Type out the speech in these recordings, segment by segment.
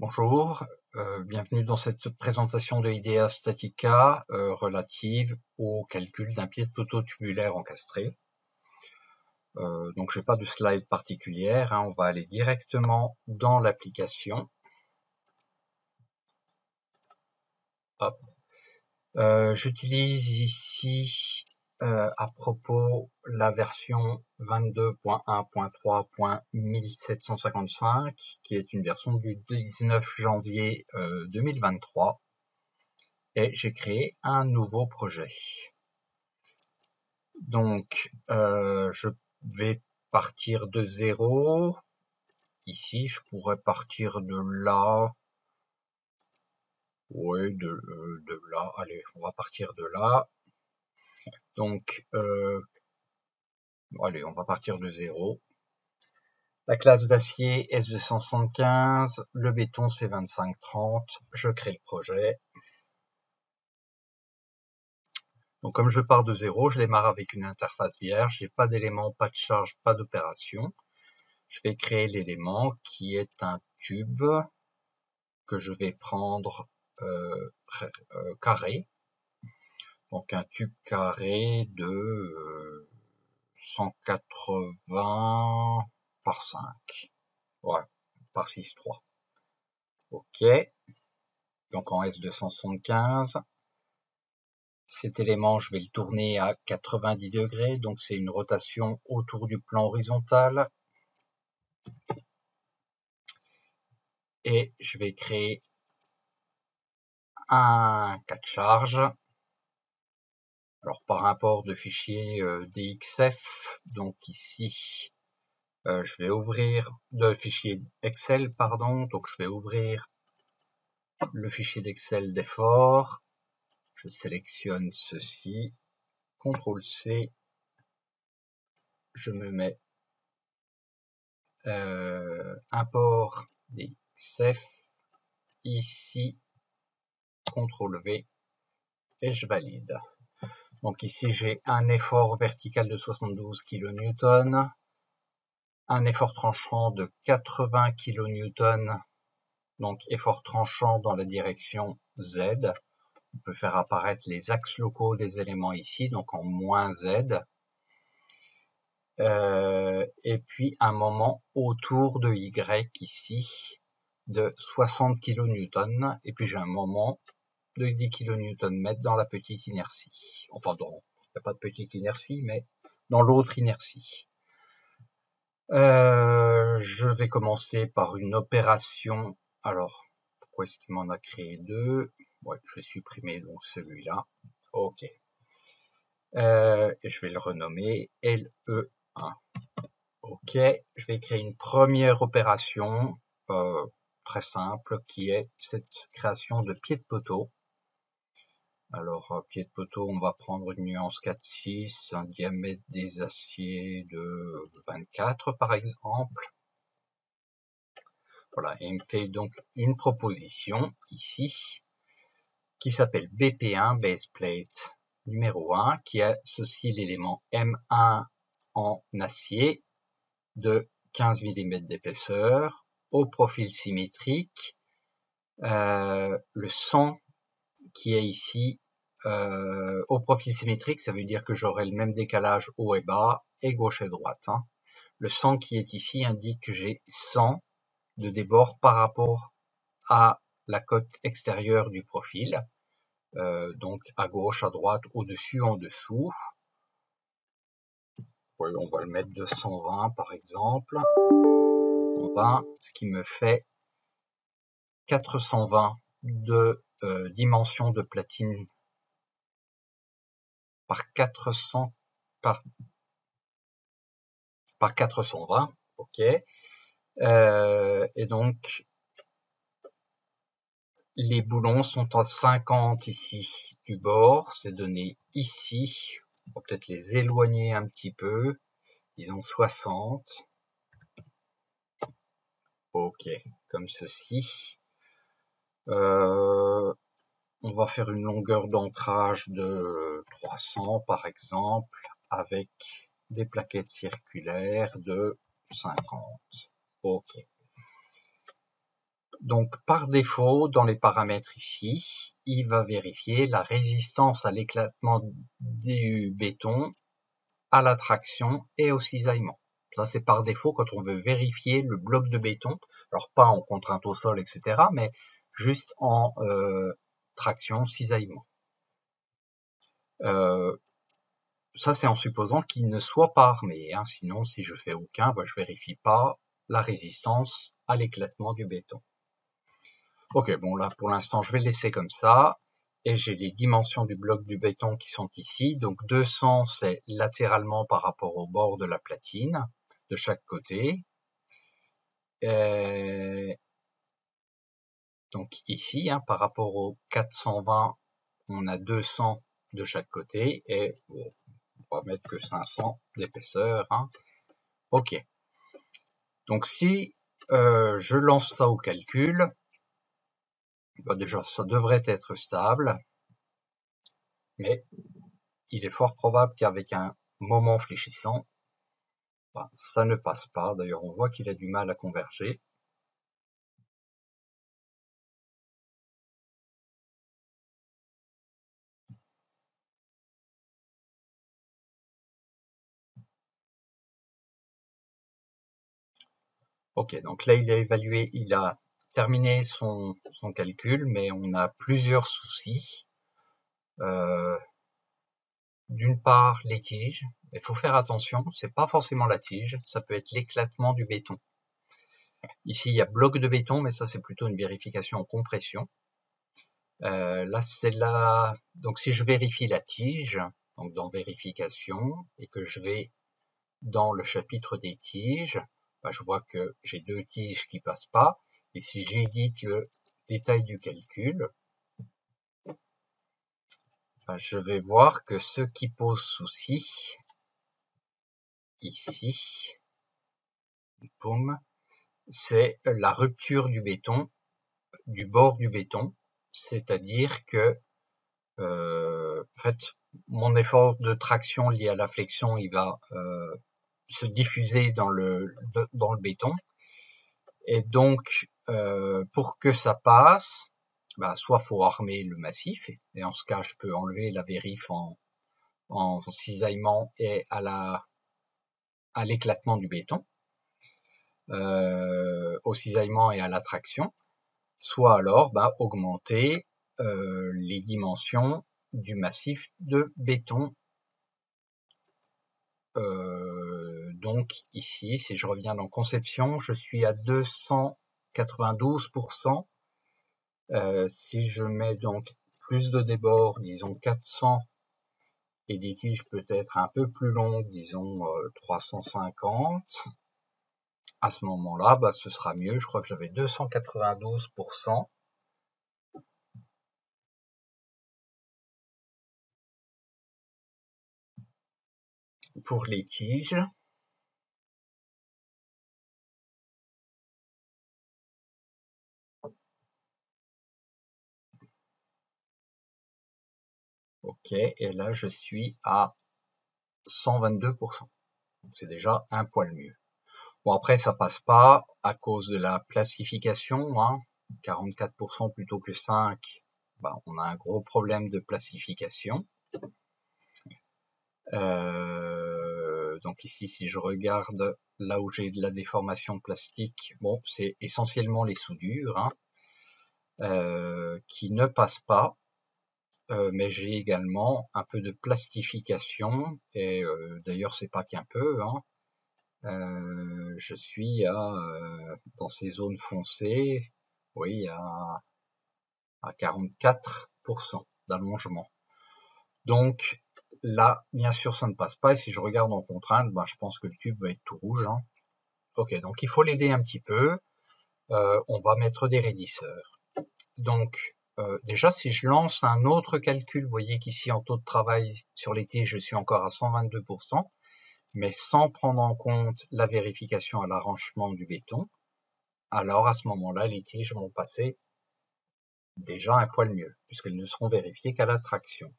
Bonjour, bienvenue dans cette présentation de Idea Statica relative au calcul d'un pied de poteau tubulaire encastré. Donc j'ai pas de slide particulière, on va aller directement dans l'application. J'utilise ici à propos la version 22.1.3.1755 qui est une version du 19 janvier 2023 et j'ai créé un nouveau projet. Donc je vais partir de zéro. Ici je pourrais partir de là. Oui, de là. Allez, on va partir de là. Donc allez, on va partir de zéro. La classe d'acier S275, le béton c'est 2530, je crée le projet. Donc comme je pars de zéro, je démarre avec une interface vierge, j'ai pas d'éléments, pas de charge, pas d'opération. Je vais créer l'élément qui est un tube que je vais prendre carré. Donc un tube carré de 180 par 5. Ouais, par 6,3. Ok. Donc en S275. Cet élément, je vais le tourner à 90 degrés. Donc c'est une rotation autour du plan horizontal. Et je vais créer un cas de charge. Alors par import de fichier DXF, donc ici je vais ouvrir de fichier Excel, pardon, donc je vais ouvrir le fichier d'Excel d'effort, je sélectionne ceci, CTRL C, je me mets import DXF, ici CTRL V et je valide. Donc ici j'ai un effort vertical de 72 kN, un effort tranchant de 80 kN, donc effort tranchant dans la direction Z. On peut faire apparaître les axes locaux des éléments ici, donc en moins Z. Et puis un moment autour de Y ici de 60 kN. Et puis j'ai un moment de 10 kN dans la petite inertie. Enfin, il n'y a pas de petite inertie, mais dans l'autre inertie. Je vais commencer par une opération. Alors, pourquoi est-ce qu'il m'en a créé deux? Ouais, je vais supprimer donc celui-là. Ok. Et je vais le renommer LE1. Ok. Je vais créer une première opération très simple qui est cette création de pied de poteau. Alors, pied de poteau, on va prendre une nuance 4,6, un diamètre des aciers de 24 par exemple. Voilà, et il me fait donc une proposition ici qui s'appelle BP1, Base Plate numéro 1, qui associe l'élément M1 en acier de 15 mm d'épaisseur au profil symétrique. Le 100 qui est ici au profil symétrique, ça veut dire que j'aurai le même décalage haut et bas et gauche et droite. Le 100 qui est ici indique que j'ai 100 de débord par rapport à la cote extérieure du profil, donc à gauche, à droite, au-dessus, en dessous. Oui, on va le mettre de 120 par exemple. 120, ce qui me fait 420 de dimension de platine par 400 par 420, ok. Et donc les boulons sont à 50 ici du bord, c'est donné ici. On va peut-être les éloigner un petit peu, disons 60. Ok, comme ceci. On va faire une longueur d'ancrage de 300 par exemple, avec des plaquettes circulaires de 50. Ok. Donc par défaut, dans les paramètres ici, il va vérifier la résistance à l'éclatement du béton, à la traction et au cisaillement. Ça c'est par défaut quand on veut vérifier le bloc de béton, alors pas en contrainte au sol, etc., mais juste en traction, cisaillement. Ça c'est en supposant qu'il ne soit pas armé, hein. Sinon si je fais aucun, je vérifie pas la résistance à l'éclatement du béton. Ok, bon là pour l'instant je vais le laisser comme ça, et j'ai les dimensions du bloc du béton qui sont ici. Donc 200 c'est latéralement par rapport au bord de la platine, de chaque côté. Donc ici, hein, par rapport au 420, on a 200 de chaque côté, et bon, on va mettre que 500 d'épaisseur, hein. Ok. Donc si je lance ça au calcul, déjà ça devrait être stable, mais il est fort probable qu'avec un moment fléchissant, ça ne passe pas. D'ailleurs, on voit qu'il a du mal à converger. Ok, donc là, il a terminé son calcul, mais on a plusieurs soucis. D'une part, les tiges. Il faut faire attention, c'est pas forcément la tige, ça peut être l'éclatement du béton. Ici, il y a bloc de béton, mais ça, c'est plutôt une vérification en compression. Là, c'est là. Donc, si je vérifie la tige, donc dans vérification, et que je vais dans le chapitre des tiges, je vois que j'ai deux tiges qui passent pas. Et si j'édite le détail du calcul, je vais voir que ce qui pose souci, ici, boum, c'est la rupture du béton, du bord du béton, c'est-à-dire que en fait, mon effort de traction lié à la flexion, il va se diffuser dans le béton, et donc pour que ça passe, soit faut armer le massif, et en ce cas, je peux enlever la vérif en cisaillement et à l'éclatement du béton, au cisaillement et à la traction, soit alors augmenter les dimensions du massif de béton. Donc ici, si je reviens dans conception, je suis à 292%. Si je mets donc plus de débord, disons 400, et des tiges peut-être un peu plus longues, disons 350, à ce moment-là, ce sera mieux. Je crois que j'avais 292% pour les tiges. Ok, et là je suis à 122%. C'est déjà un poil mieux. Bon, après ça passe pas à cause de la plastification, hein, 44% plutôt que 5, on a un gros problème de plastification. Donc ici, si je regarde là où j'ai de la déformation plastique, bon, c'est essentiellement les soudures, hein, qui ne passent pas. Mais j'ai également un peu de plastification, et d'ailleurs c'est pas qu'un peu, hein. Je suis dans ces zones foncées, oui, à 44% d'allongement. Donc là, bien sûr, ça ne passe pas, et si je regarde en contrainte, je pense que le tube va être tout rouge, hein. Ok, donc il faut l'aider un petit peu. On va mettre des raidisseurs. Donc déjà, si je lance un autre calcul, vous voyez qu'ici en taux de travail sur les tiges, je suis encore à 122%, mais sans prendre en compte la vérification à l'arrangement du béton. Alors à ce moment-là, les tiges vont passer déjà un poil mieux, puisqu'elles ne seront vérifiées qu'à la traction.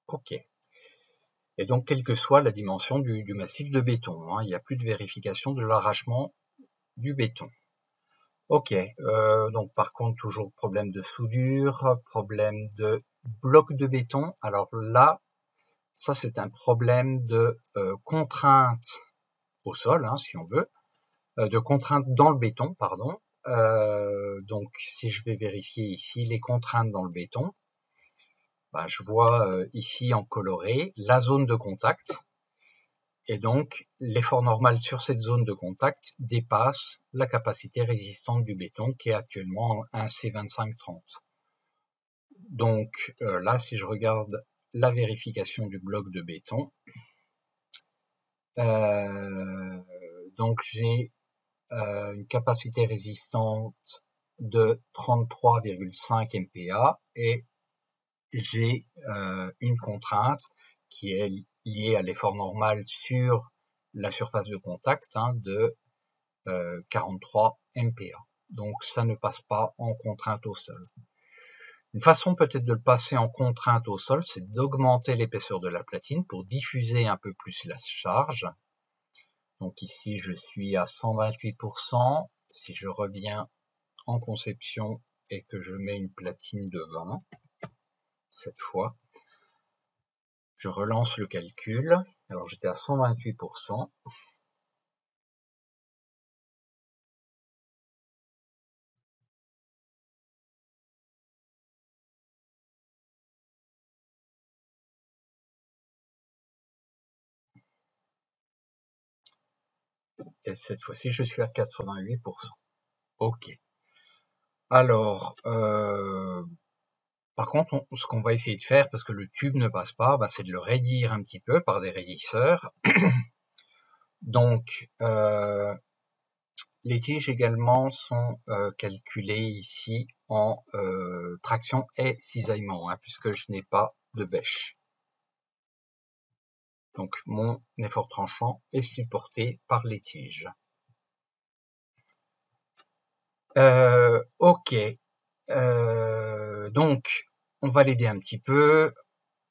OK. Et donc, quelle que soit la dimension du massif de béton, hein, il n'y a plus de vérification de l'arrachement du béton. OK, donc par contre, toujours problème de soudure, problème de bloc de béton. Alors là, ça c'est un problème de contrainte au sol, hein, si on veut, de contrainte dans le béton, pardon. Donc si je vais vérifier ici les contraintes dans le béton, bah, je vois ici en coloré la zone de contact. Et donc, l'effort normal sur cette zone de contact dépasse la capacité résistante du béton qui est actuellement un C2530. Donc là, si je regarde la vérification du bloc de béton, donc j'ai une capacité résistante de 33,5 MPa et j'ai une contrainte qui est liée à l'effort normal sur la surface de contact de 43 MPa. Donc ça ne passe pas en contrainte au sol. Une façon peut-être de le passer en contrainte au sol, c'est d'augmenter l'épaisseur de la platine pour diffuser un peu plus la charge. Donc ici je suis à 128%. Si je reviens en conception et que je mets une platine de 20, cette fois, je relance le calcul. Alors j'étais à 128%. Et cette fois-ci, je suis à 88%. OK. Alors, par contre, ce qu'on va essayer de faire, parce que le tube ne passe pas, c'est de le raidir un petit peu par des raidisseurs. Donc, les tiges également sont calculées ici en traction et cisaillement, puisque je n'ai pas de bêche. Donc, mon effort tranchant est supporté par les tiges. OK. Donc, on va l'aider un petit peu.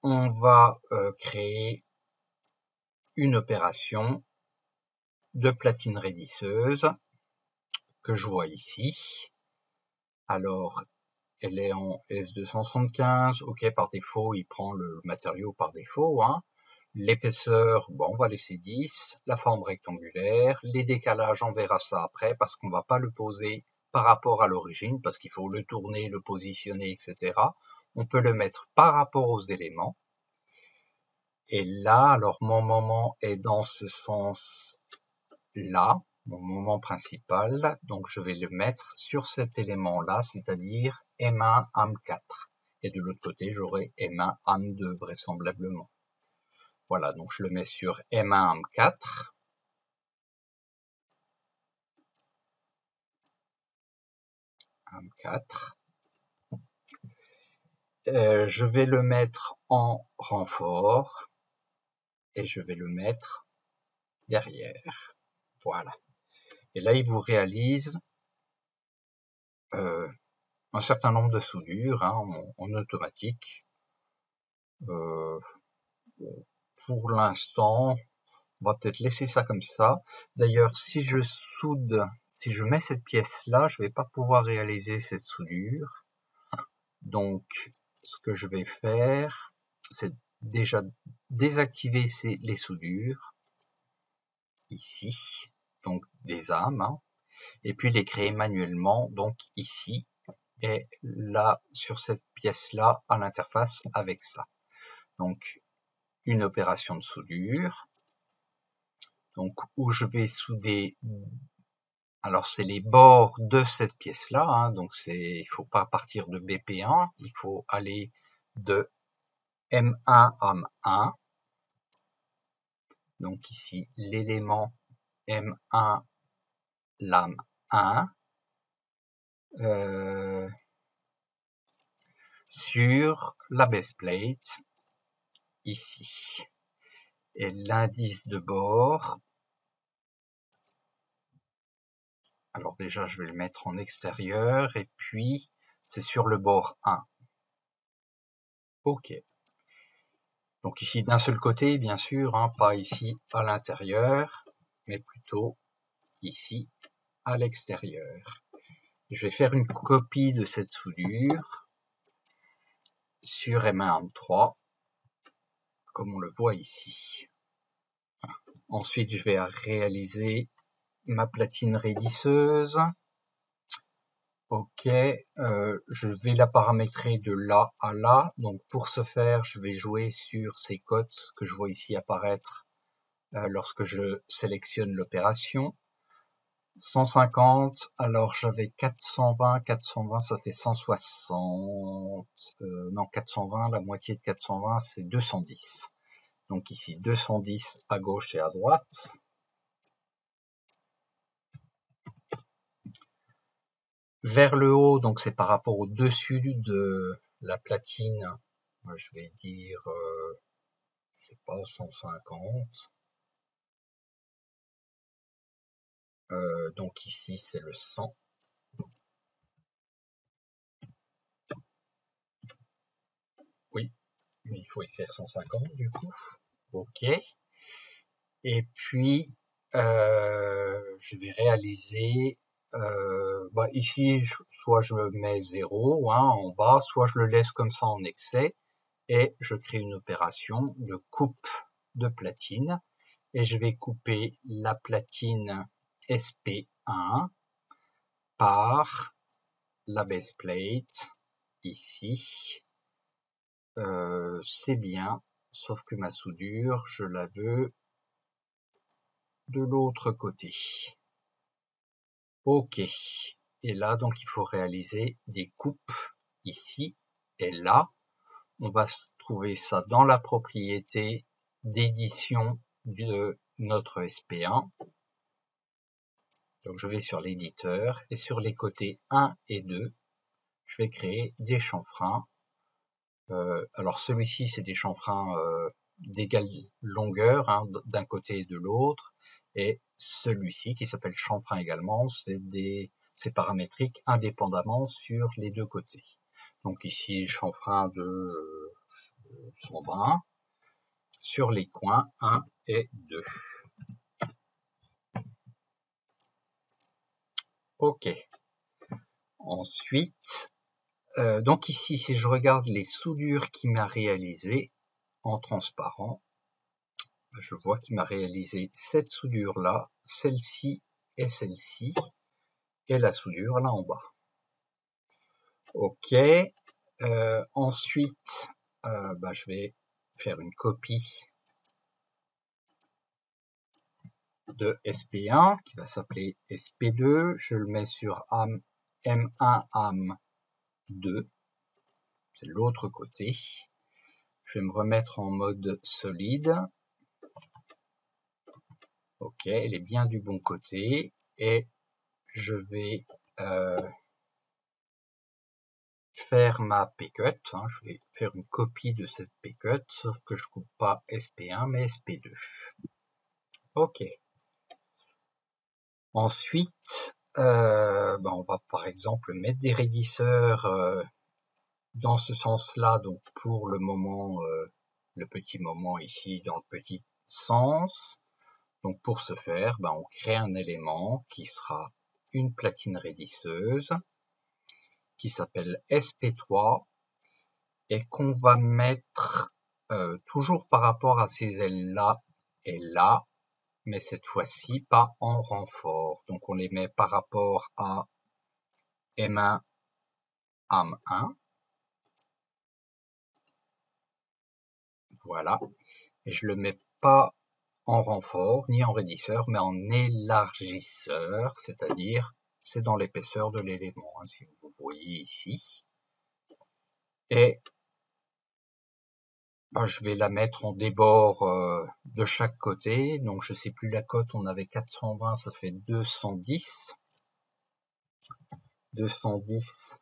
On va créer une opération de platine raidisseuse que je vois ici. Alors, elle est en S275. OK, par défaut, il prend le matériau par défaut. L'épaisseur, bon, on va laisser 10. La forme rectangulaire. Les décalages, on verra ça après parce qu'on va pas le poser par rapport à l'origine parce qu'il faut le tourner, le positionner, etc. On peut le mettre par rapport aux éléments. Et là, alors mon moment est dans ce sens-là, mon moment principal, donc je vais le mettre sur cet élément-là, c'est-à-dire M1, AM4. Et de l'autre côté, j'aurai M1, AM2 vraisemblablement. Voilà, donc je le mets sur M1, AM4. AM4. Je vais le mettre en renfort et je vais le mettre derrière. Voilà. Et là, il vous réalise un certain nombre de soudures en automatique. Pour l'instant, on va peut-être laisser ça comme ça. D'ailleurs, si je mets cette pièce-là, je vais pas pouvoir réaliser cette soudure. Donc, ce que je vais faire, c'est déjà désactiver les soudures, ici, donc des âmes, et puis les créer manuellement, donc ici, et là, sur cette pièce-là, à l'interface avec ça. Donc, une opération de soudure, donc où je vais souder, alors c'est les bords de cette pièce-là, donc il faut pas partir de BP1, il faut aller de M1 à M1, donc ici l'élément M1, lame 1, sur la base plate, ici. Et l'indice de bord, alors déjà je vais le mettre en extérieur, et puis c'est sur le bord 1. OK. Donc ici d'un seul côté, bien sûr, hein, pas ici à l'intérieur, mais plutôt ici à l'extérieur. Je vais faire une copie de cette soudure sur M1 M3, comme on le voit ici. Ensuite, je vais réaliser ma platine raidisseuse. Ok, je vais la paramétrer de là à là. Donc pour ce faire, je vais jouer sur ces cotes que je vois ici apparaître lorsque je sélectionne l'opération. 150, alors j'avais 420, 420 ça fait 160, non 420, la moitié de 420 c'est 210. Donc ici 210 à gauche et à droite. Vers le haut, donc c'est par rapport au dessus de la platine, je vais dire, je sais pas, 150. Donc ici c'est le 100. Oui, mais il faut y faire 150 du coup. Ok. Et puis, je vais réaliser, ici, soit je mets 0 hein, en bas, soit je le laisse comme ça en excès, et je crée une opération de coupe de platine, et je vais couper la platine SP1 par la base plate, ici. C'est bien, sauf que ma soudure, je la veux de l'autre côté. Ok. Et là, donc, il faut réaliser des coupes ici et là. On va trouver ça dans la propriété d'édition de notre SP1. Donc, je vais sur l'éditeur et sur les côtés 1 et 2, je vais créer des chanfreins. Alors, celui-ci, c'est des chanfreins d'égale longueur hein, d'un côté et de l'autre. Et celui-ci, qui s'appelle chanfrein également, c'est paramétrique indépendamment sur les deux côtés. Donc ici, chanfrein de 120 sur les coins 1 et 2. Ok. Ensuite, donc ici, si je regarde les soudures qu'il m'a réalisées en transparent, je vois qu'il m'a réalisé cette soudure là, celle-ci et celle-ci, et la soudure là en bas. Ok. Ensuite, je vais faire une copie de SP1 qui va s'appeler SP2. Je le mets sur M1 AM2. C'est l'autre côté. Je vais me remettre en mode solide. Ok, elle est bien du bon côté. Et je vais faire ma P-cut. Je vais faire une copie de cette P-cut, sauf que je coupe pas SP1 mais SP2. Ok. Ensuite, on va par exemple mettre des raidisseurs dans ce sens-là, donc pour le moment, le petit moment ici dans le petit sens. Donc pour ce faire, on crée un élément qui sera une platine raidisseuse qui s'appelle SP3 et qu'on va mettre toujours par rapport à ces ailes-là et là, mais cette fois-ci pas en renfort. Donc on les met par rapport à M1 AM1. Voilà. Et je le mets pas en renfort, ni en raidisseur, mais en élargisseur, c'est-à-dire c'est dans l'épaisseur de l'élément, hein, si vous voyez ici. Et je vais la mettre en débord de chaque côté. Donc je sais plus la cote, on avait 420, ça fait 210. 210.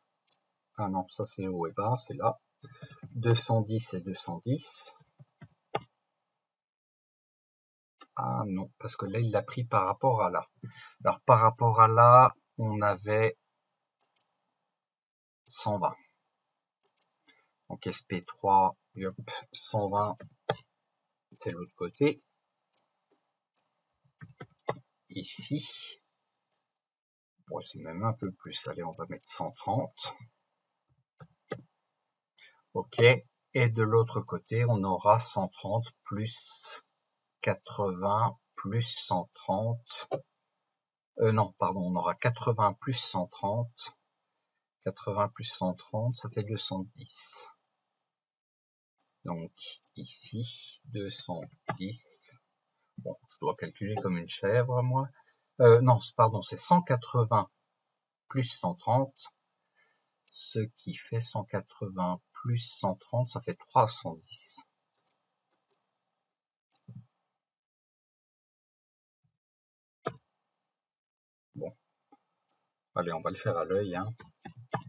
Ah non, ça c'est haut et bas, c'est là. 210 et 210. Ah non, parce que là, il l'a pris par rapport à là. Alors, par rapport à là, on avait 120. Donc, SP3, Et hop, 120, c'est l'autre côté. Ici, bon, c'est même un peu plus. Allez, on va mettre 130. OK. Et de l'autre côté, on aura 130 plus 80 plus 130. Non, pardon, on aura 80 plus 130. 80 plus 130, ça fait 210. Donc ici, 210. Bon, je dois calculer comme une chèvre, moi. Non, pardon, c'est 180 plus 130. Ce qui fait 180 plus 130, ça fait 310. Bon, allez, on va le faire à l'œil, hein.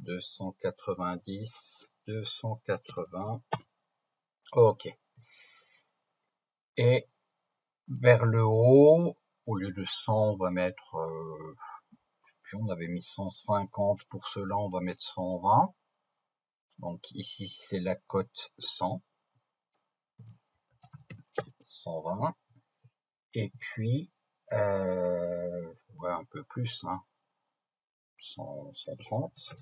290, 280. OK. Et vers le haut, au lieu de 100, on va mettre, puis on avait mis 150 pour cela, on va mettre 120. Donc ici, c'est la cote 100. 120. Et puis, ouais, un peu plus, hein. 130.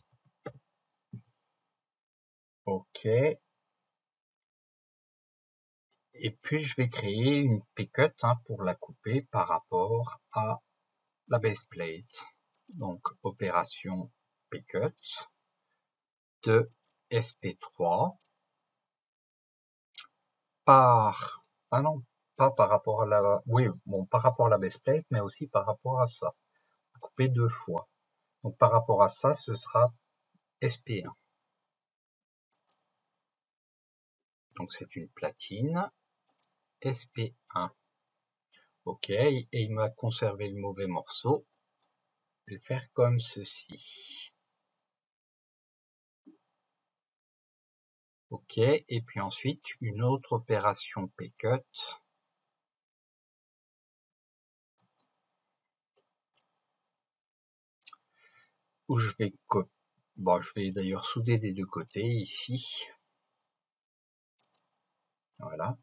OK. Et puis, je vais créer une P-cut, hein, pour la couper par rapport à la base plate. Donc, opération P-cut de SP3 par... Ah non, pas par rapport à la... Oui, bon, par rapport à la base plate, mais aussi par rapport à ça. Couper deux fois. Donc, par rapport à ça, ce sera SP1. Donc, c'est une platine SP1. OK, et il m'a conservé le mauvais morceau. Je vais faire comme ceci. OK, et puis ensuite, une autre opération P-cut. Où je vais copier. Bon, je vais d'ailleurs souder des deux côtés, ici. Voilà.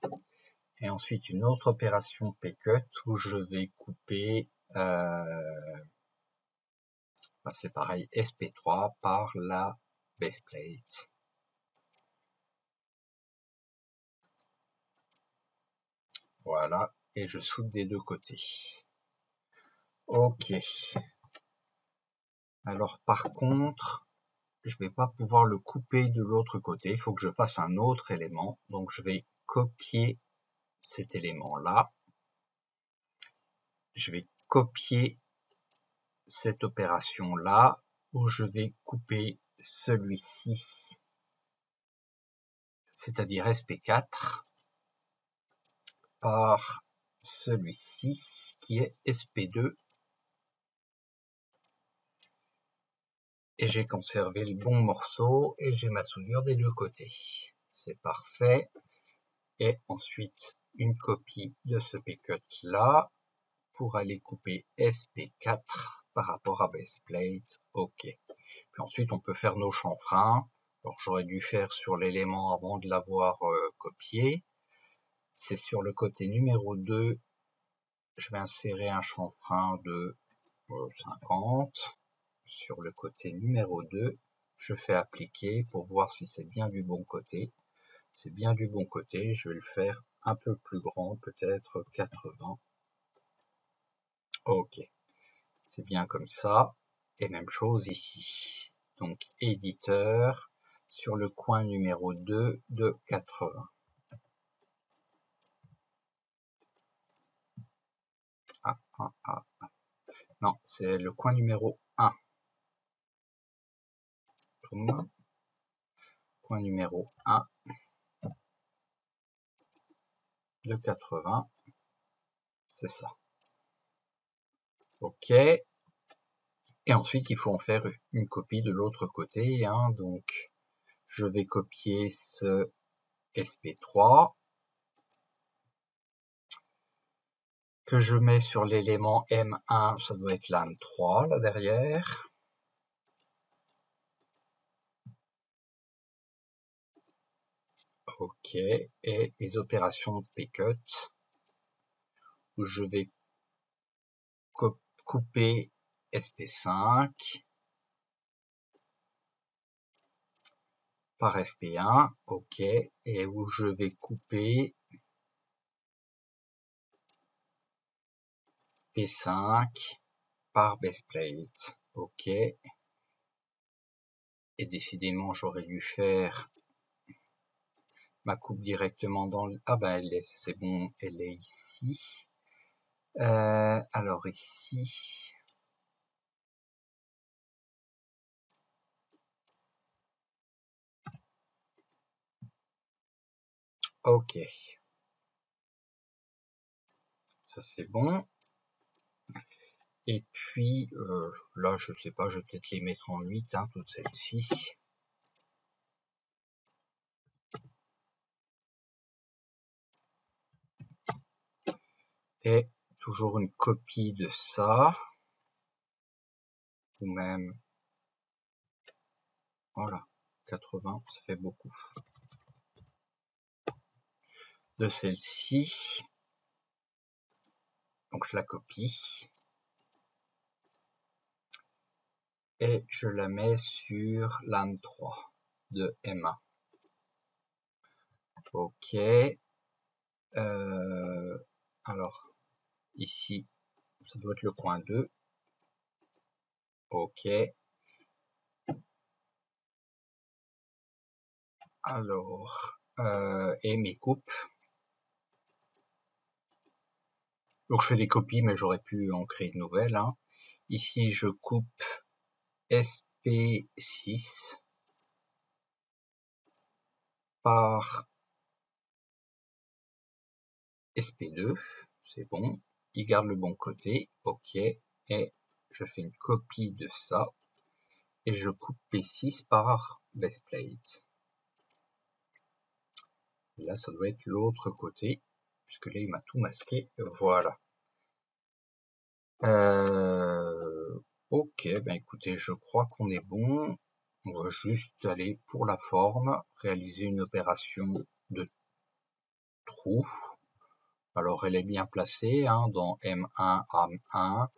Et ensuite, une autre opération P-cut où je vais couper, c'est pareil, SP3 par la base plate. Voilà, et je soude des deux côtés. OK. Alors par contre, je vais pas pouvoir le couper de l'autre côté, il faut que je fasse un autre élément. Donc je vais copier cet élément-là. Je vais copier cette opération-là, où je vais couper celui-ci, c'est-à-dire SP4, par celui-ci, qui est SP2. Et j'ai conservé le bon morceau, et j'ai ma soudure des deux côtés. C'est parfait. Et ensuite, une copie de ce P-cut là, pour aller couper SP4 par rapport à baseplate. OK. Puis ensuite, on peut faire nos chanfreins. Alors, j'aurais dû faire sur l'élément avant de l'avoir copié. C'est sur le côté numéro 2, je vais insérer un chanfrein de 50. Sur le côté numéro 2, je fais appliquer pour voir si c'est bien du bon côté. C'est bien du bon côté, je vais le faire un peu plus grand, peut-être 80. OK, c'est bien comme ça. Et même chose ici. Donc éditeur sur le coin numéro 2 de 80. Non, c'est le coin numéro 1. Coin numéro 1 de 80. C'est ça. OK. Et ensuite, il faut en faire une copie de l'autre côté, hein. Donc, je vais copier ce SP3 que je mets sur l'élément M1, ça doit être l'âme 3 là derrière. OK. Et les opérations de P-cut, où je vais couper SP5 par SP1, OK, et où je vais couper P5 par baseplate, OK. Et décidément, j'aurais dû faire ma coupe directement dans le... Ah ben, c'est bon, elle est ici. Alors ici... OK. Ça, c'est bon. Et puis, là, je sais pas, je vais peut-être les mettre en 8, hein, toutes celles-ci. Et toujours une copie de ça. Ou même, voilà, 80, ça fait beaucoup. De celle-ci. Donc, je la copie. Et je la mets sur lame 3 de M1. OK. Alors, ici, ça doit être le coin 2. OK. Alors, et mes coupes. Donc, je fais des copies, mais j'aurais pu en créer de nouvelles. Hein. Ici, je coupe SP6 par SP2. C'est bon. Il garde le bon côté. OK. Et je fais une copie de ça. Et je coupe P6 par baseplate. Là, ça doit être l'autre côté, puisque là, il m'a tout masqué. Voilà. OK, ben écoutez, je crois qu'on est bon. On va juste aller pour la forme, réaliser une opération de trou. Alors, elle est bien placée, hein, dans M1 à 1.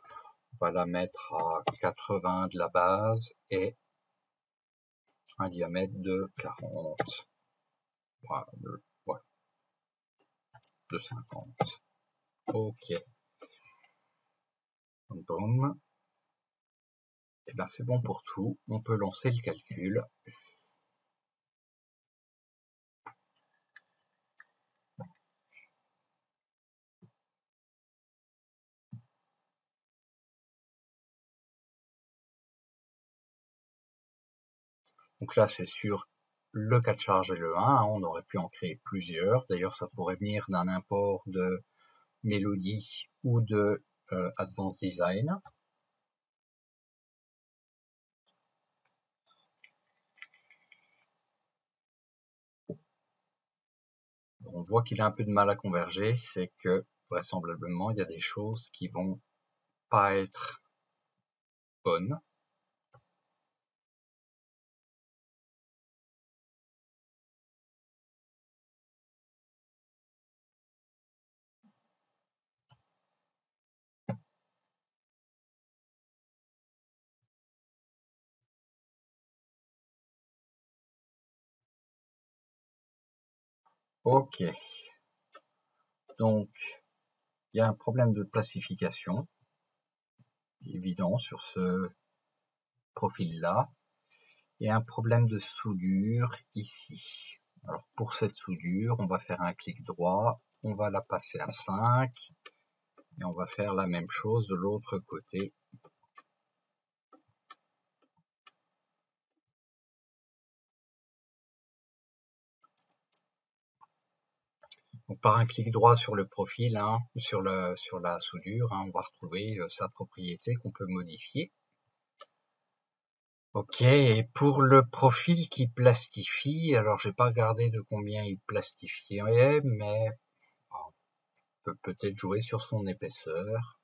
On va la mettre à 80 de la base et un diamètre de 40. Voilà, de 50. OK. Boum. Et ben c'est bon pour tout. On peut lancer le calcul. Donc là, c'est sur le cas de charge et le 1. Hein, on aurait pu en créer plusieurs. D'ailleurs, ça pourrait venir d'un import de Melody ou de Advanced Design. On voit qu'il a un peu de mal à converger, c'est que vraisemblablement il y a des choses qui vont pas être bonnes. OK. Donc, il y a un problème de plastification évident sur ce profil-là. Et un problème de soudure ici. Alors pour cette soudure, on va faire un clic droit, on va la passer à 5 et on va faire la même chose de l'autre côté. Donc par un clic droit sur le profil, hein, sur la soudure, hein, on va retrouver sa propriété qu'on peut modifier. OK, et pour le profil qui plastifie, alors j'ai pas regardé de combien il plastifiait, mais on peut peut-être jouer sur son épaisseur.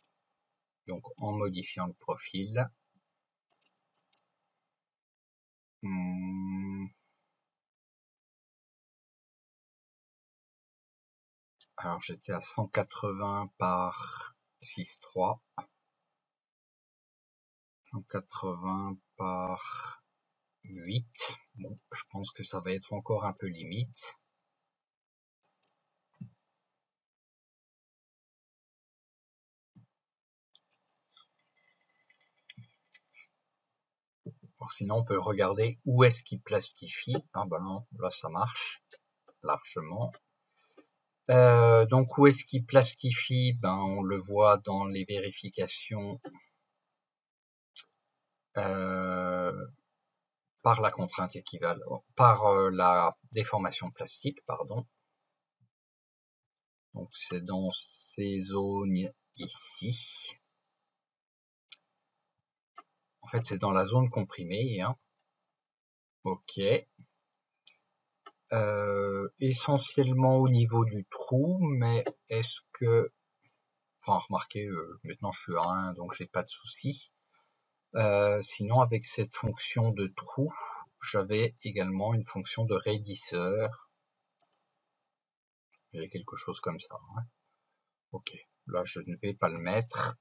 Donc en modifiant le profil. Alors j'étais à 180 par 6,3. 180 par 8. Bon, je pense que ça va être encore un peu limite. Alors, sinon, on peut regarder où est-ce qu'il plastifie. Ah ben non, là ça marche largement. Donc où est-ce qu'il plastifie? Ben on le voit dans les vérifications par la contrainte équivalente, par la déformation plastique, pardon. Donc c'est dans ces zones ici. En fait, c'est dans la zone comprimée. Hein. Ok. Essentiellement au niveau du trou, mais est-ce que... Enfin, remarquez, maintenant je suis à 1, donc j'ai pas de souci. Sinon, avec cette fonction de trou, j'avais également une fonction de raidisseur. J'ai quelque chose comme ça. Hein. Ok, là je ne vais pas le mettre.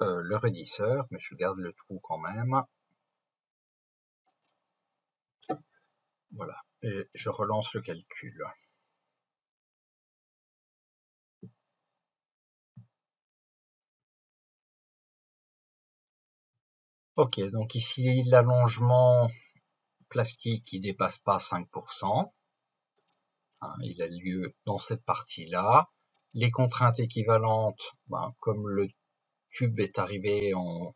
Le raidisseur, mais je garde le trou quand même. Voilà, et je relance le calcul. Ok, donc ici l'allongement plastique qui dépasse pas 5%. Hein, il a lieu dans cette partie-là. Les contraintes équivalentes, ben, comme le tube est arrivé en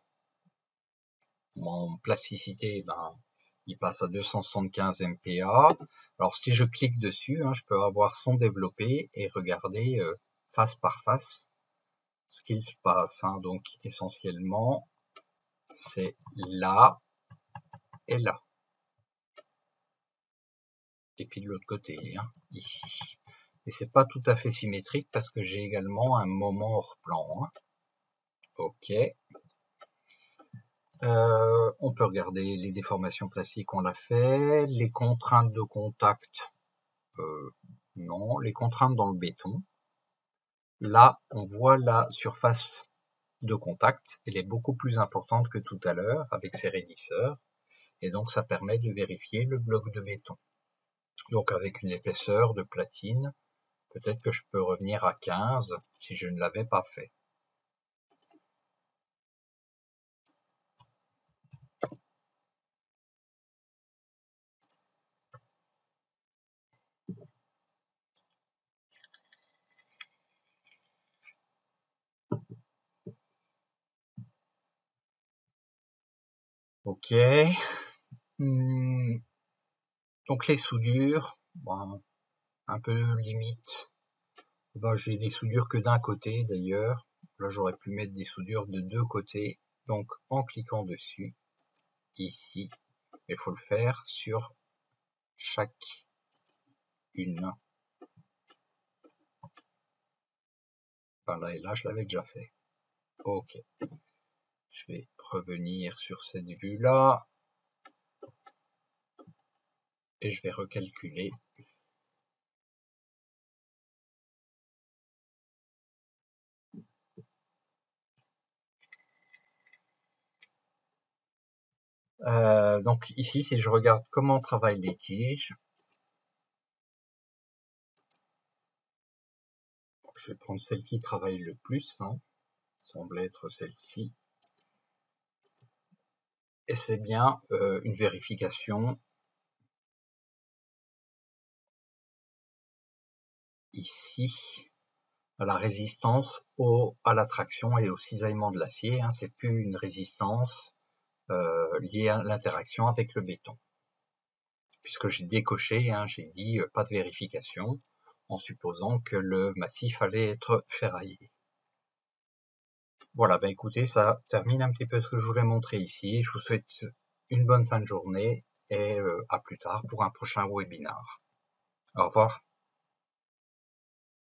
plasticité, ben, il passe à 275 MPa. Alors si je clique dessus, hein, je peux avoir son développé et regarder face par face ce qu'il se passe. Hein. Donc essentiellement, c'est là et là. Et puis de l'autre côté, hein, ici. Et c'est pas tout à fait symétrique parce que j'ai également un moment hors plan. Hein. Ok. On peut regarder les déformations plastiques, on l'a fait. Les contraintes de contact, non. Les contraintes dans le béton. Là, on voit la surface de contact. Elle est beaucoup plus importante que tout à l'heure avec ses raidisseurs. Et donc, ça permet de vérifier le bloc de béton. Donc, avec une épaisseur de platine, peut-être que je peux revenir à 15 si je ne l'avais pas fait. Ok. Donc les soudures, bon, un peu limite. Ben, j'ai des soudures que d'un côté d'ailleurs. Là j'aurais pu mettre des soudures de deux côtés. Donc en cliquant dessus, ici, il faut le faire sur chaque une. Ben là et là je l'avais déjà fait. Ok. Je vais revenir sur cette vue là. Et je vais recalculer. Donc ici, si je regarde comment travaillent les tiges, je vais prendre celle qui travaille le plus, hein, semble être celle-ci, et c'est bien une vérification ici à la résistance à la traction et au cisaillement de l'acier. Hein, c'est plus une résistance liée à l'interaction avec le béton. Puisque j'ai décoché, hein, j'ai dit pas de vérification, en supposant que le massif allait être ferraillé. Voilà, ben écoutez, ça termine un petit peu ce que je voulais montrer ici. Je vous souhaite une bonne fin de journée et à plus tard pour un prochain webinar. Au revoir.